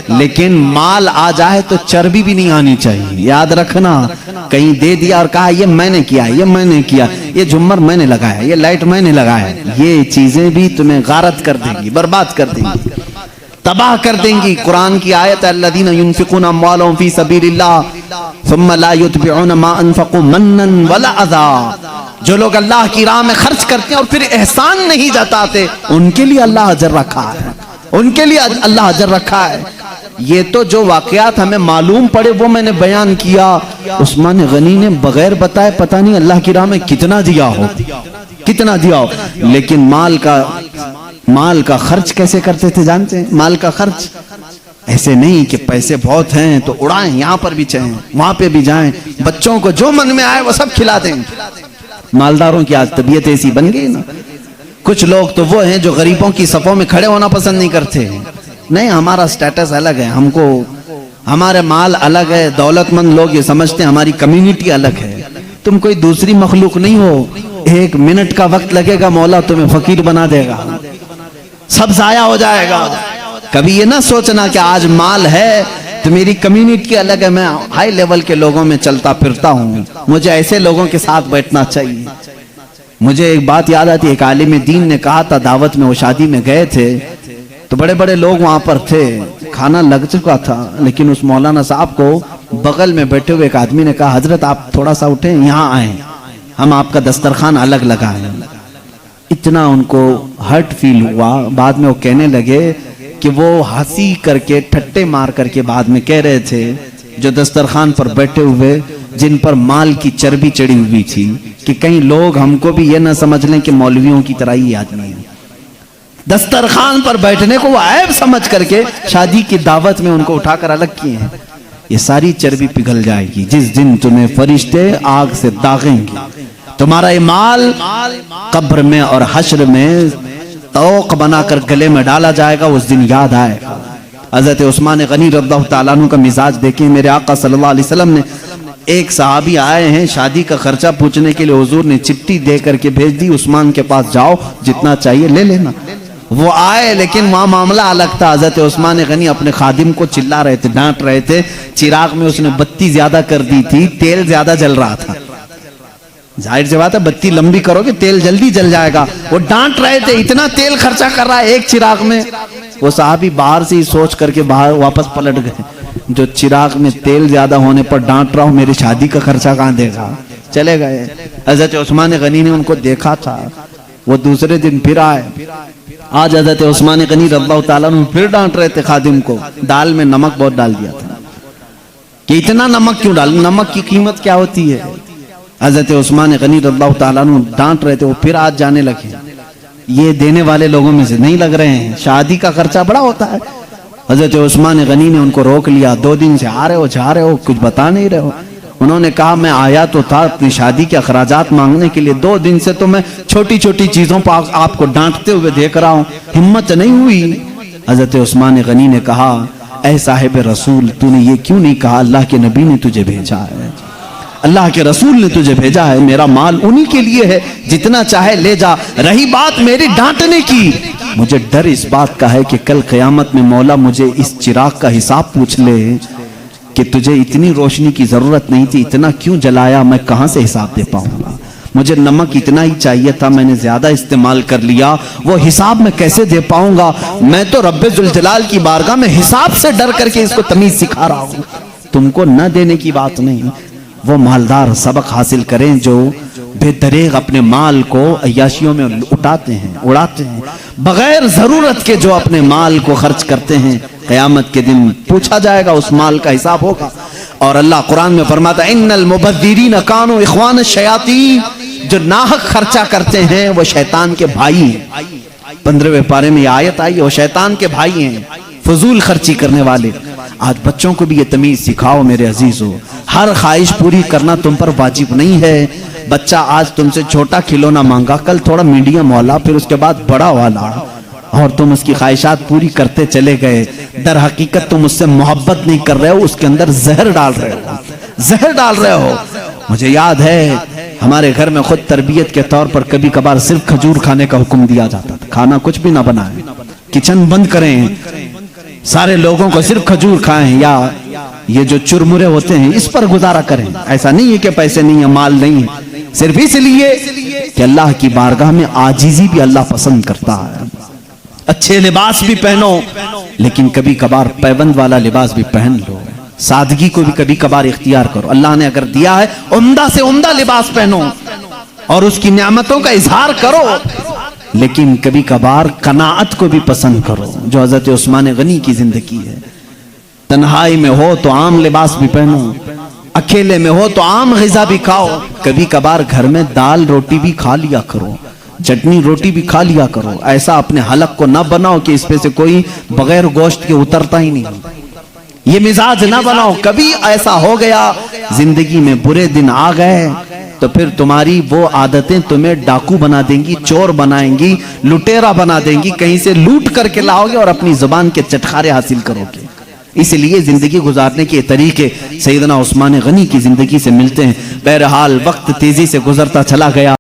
لیکن مال آ جائے تو چربی بھی نہیں آنی چاہیے. یاد رکھنا, کہیں دے دیا اور کہا یہ میں نے کیا, یہ میں نے کیا, یہ جھمر میں نے لگایا, یہ لائٹ میں نے لگایا, یہ چیزیں بھی تمہیں غارت کر دیں گی, برباد کر دیں گی, تباہ کر دیں گی. قرآن کی آیت الذین ينفقون اموالهم فی سبیل اللہ ثم لا يتبعون ما انفقوا منا ولا اذى. جو لوگ اللہ کی راہ میں خرچ کرتے ہیں اور پھر احسان نہیں جتاتے, ان کے لیے اللہ اجر رکھا ہے, ان کے لیے اللہ اجر رکھا ہے. یہ تو جو واقعات ہمیں معلوم پڑے وہ میں نے بیان کیا. عثمان غنی نے بغیر بتائے پتہ نہیں اللہ کی راہ میں کتنا دیا ہو, کتنا دیا ہو. لیکن مال کا خرچ کیسے کرتے تھے جانتے ہیں؟ مال کا خرچ ایسے نہیں کہ پیسے بہت ہیں تو اڑائیں, یہاں پر بھی چاہیں وہاں پہ بھی جائیں, بچوں کو جو من میں آئے وہ سب کھلا دیں. مالداروں کی آج طبیعت ایسی بن گئی نا. کچھ لوگ تو وہ ہیں جو غریبوں کی صفوں میں کھڑے ہونا پسند نہیں کرتے. نہیں, ہمارا سٹیٹس الگ ہے, ہم کو ہمارے مال الگ ہے, دولت مند لوگ یہ سمجھتے ہیں ہماری کمیونٹی الگ ہے. تم کوئی دوسری مخلوق نہیں ہو, ایک منٹ کا وقت لگے گا مولا تمہیں فقیر بنا دے گا, سب ضائع ہو جائے گا. کبھی یہ نہ سوچنا کہ آج مال ہے تو میری کمیونٹی الگ ہے, میں ہائی لیول کے لوگوں میں چلتا پھرتا ہوں, مجھے ایسے لوگوں کے ساتھ بیٹھنا چاہیے. مجھے ایک بات یاد آتی, ایک عالم دین نے کہا تھا, دعوت میں وہ شادی میں گئے تھے تو بڑے بڑے لوگ وہاں پر تھے, کھانا لگ چکا تھا, لیکن اس مولانا صاحب کو بغل میں بیٹھے ہوئے ایک آدمی نے کہا حضرت آپ تھوڑا سا اٹھیں, یہاں آئیں, ہم آپ کا دسترخوان الگ لگائیں. اتنا ان کو ہرٹ فیل ہوا. بعد میں وہ کہنے لگے کہ وہ ہنسی کر کے ٹھٹے مار کر کے بعد میں کہہ رہے تھے جو دسترخوان پر بیٹھے ہوئے جن پر مال کی چربی چڑھی ہوئی تھی کہ کہیں لوگ ہم کو بھی یہ نہ سمجھ لیں کہ مولویوں کی طرح ہی آدمی ہے. دسترخوان پر بیٹھنے کو وہ عیب سمجھ کر کے شادی کی دعوت میں ان کو اٹھا کر الگ کیے ہیں. یہ ساری چربی پگھل جائے گی جس دن تمہیں فرشتے آگ سے داغیں گے. تمہارا یہ مال قبر میں اور حشر میں توق بنا کر گلے میں ڈالا جائے گا, اس دن یاد آئے گا. حضرت عثمان غنی رضی اللہ تعالیٰ عنہ کا مزاج دیکھیں. میرے آقا صلی اللہ علیہ وسلم نے, ایک صحابی آئے ہیں شادی کا خرچہ پوچھنے کے لیے, حضور نے چٹھی دے کر کے بھیج دی, عثمان کے پاس جاؤ جتنا چاہیے لے لینا. وہ آئے لیکن وہاں معاملہ الگ تھا. حضرت عثمان غنی اپنے خادم کو چلا رہے تھے, ڈانٹ رہے تھے. چراغ میں اس نے بتی زیادہ کر دی تھی, تیل زیادہ جل رہا تھا. ظاہر سی بات ہے بتی لمبی کرو گے تیل جلدی جل جائے گا. وہ ڈانٹ رہے تھے اتنا تیل خرچہ کر رہا ہے ایک چراغ میں. وہ صحابی باہر سے ہی سوچ کر کے باہر واپس پلٹ گئے, جو چراغ میں تیل زیادہ ہونے پر ڈانٹ رہا ہوں میری شادی کا خرچہ کہاں دے گا. چلے گئے. حضرت عثمان غنی نے ان کو دیکھا تھا, وہ دوسرے دن پھر آئے. آج حضرت عثمان غنی رضی اللہ تعالیٰ عنہ پھر ڈانٹ رہے تھے خادم کو, دال میں نمک بہت ڈال دیا تھا کہ اتنا نمک کیوں ڈال, نمک کی قیمت کیا ہوتی ہے. حضرت عثمان غنی رضی اللہ تعالیٰ عنہ ڈانٹ رہے تھے, وہ پھر آج جانے لگے. یہ دینے والے لوگوں میں سے نہیں لگ رہے ہیں, شادی کا خرچہ بڑا ہوتا ہے. حضرت عثمان غنی نے ان کو روک لیا, 2 دن سے آ رہے ہو جا رہے ہو کچھ بتا نہیں رہے ہو. انہوں نے کہا میں آیا تو تھا اپنی شادی کے اخراجات مانگنے کے لیے, 2 دن سے تو میں چھوٹی چھوٹی چیزوں پر آپ کو ڈانٹتے ہوئے دیکھ رہا ہوں, ہمت نہیں ہوئی. حضرت عثمان غنی نے کہا اے صاحب رسول تو نے یہ کیوں نہیں کہا اللہ کے نبی نے تجھے بھیجا ہے, اللہ کے رسول نے تجھے بھیجا ہے, میرا مال انہی کے لیے ہے, جتنا چاہے لے جا. رہی بات میری ڈانٹنے کی, مجھے ڈر اس بات کا ہے کہ کل قیامت میں مولا مجھے اس چراغ کا حساب پوچھ لے کہ تجھے اتنی روشنی کی ضرورت نہیں تھی, اتنا کیوں جلایا, میں کہاں سے حساب دے پاؤں گا. مجھے نمک اتنا ہی چاہیے تھا, میں نے زیادہ استعمال کر لیا, وہ حساب میں کیسے دے پاؤں گا. میں تو رب ذوالجلال کی بارگاہ میں حساب سے ڈر کر کے اس کو تمیز سکھا رہا ہوں, تم کو نہ دینے کی بات نہیں. وہ مالدار سبق حاصل کریں جو بے دریغ اپنے مال کو عیاشیوں میں اڑاتے ہیں, بغیر ضرورت کے جو اپنے مال کو خرچ کرتے ہیں. قیامت کے دن پوچھا جائے گا, اس مال کا حساب ہوگا. اور اللہ قرآن میں فرماتا ہے ان المبذرین کانوا اخوان الشیاطین, جو ناحق خرچہ کرتے ہیں وہ شیطان کے بھائی ہیں. 15ویں پارے میں یہ آیت آئی, وہ شیطان کے بھائی ہیں, فضول خرچی کرنے والے. آج بچوں کو بھی یہ تمیز سکھاؤ میرے عزیزو, ہر خواہش پوری کرنا تم پر واجب نہیں ہے. بچہ آج تم سے چھوٹا کھلونا مانگا, کل تھوڑا میڈیم والا, پھر اس کے بعد بڑا والا, اور تم اس کی خواہشات پوری کرتے چلے گئے. در حقیقت تم اس سے محبت نہیں کر رہے ہو, اس کے اندر زہر ڈال رہے ہو. مجھے یاد ہے ہمارے گھر میں خود تربیت کے طور پر کبھی کبھار صرف کھجور کھانے کا حکم دیا جاتا تھا. کھانا کچھ بھی نہ بنائیں, کچن بند کریں, سارے لوگوں کو صرف کھجور کھائیں یا یہ جو چرمرے ہوتے ہیں اس پر گزارا کریں. ایسا نہیں ہے کہ پیسے نہیں ہیں، مال نہیں ہے، صرف اس لیے کہ اللہ کی بارگاہ میں عاجزی بھی اللہ پسند کرتا ہے. اچھے لباس بھی پہنو لیکن کبھی کبھار پیبند والا لباس بھی پہن لو. سادگی کو بھی کبھی کبھار اختیار کرو. اللہ نے اگر دیا ہے عمدہ سے عمدہ لباس پہنو اور اس کی نعمتوں کا اظہار کرو، لیکن کبھی کبھار قناعت کو بھی پسند کرو جو حضرت عثمان غنی کی زندگی ہے. تنہائی میں ہو تو عام لباس بھی پہنو، اکیلے میں ہو تو عام غذا بھی کھاؤ. کبھی کبھار گھر میں دال روٹی بھی کھا لیا کرو، چٹنی روٹی بھی کھا لیا کرو. ایسا اپنے حلق کو نہ بناؤ کہ اس پہ سے کوئی بغیر گوشت کے اترتا ہی نہیں. یہ مزاج نہ بناؤ. کبھی ایسا ہو گیا زندگی میں برے دن آ گئے تو پھر تمہاری وہ عادتیں تمہیں ڈاکو بنا دیں گی، چور بنائیں گی، لٹیرا بنا دیں گی. کہیں سے لوٹ کر کے لاؤ گے اور اپنی زبان کے چٹخارے حاصل کرو گے. اس لیے زندگی گزارنے کے طریقے سیدنا عثمان غنی کی زندگی سے ملتے ہیں. بہرحال وقت تیزی سے گزرتا چلا گیا.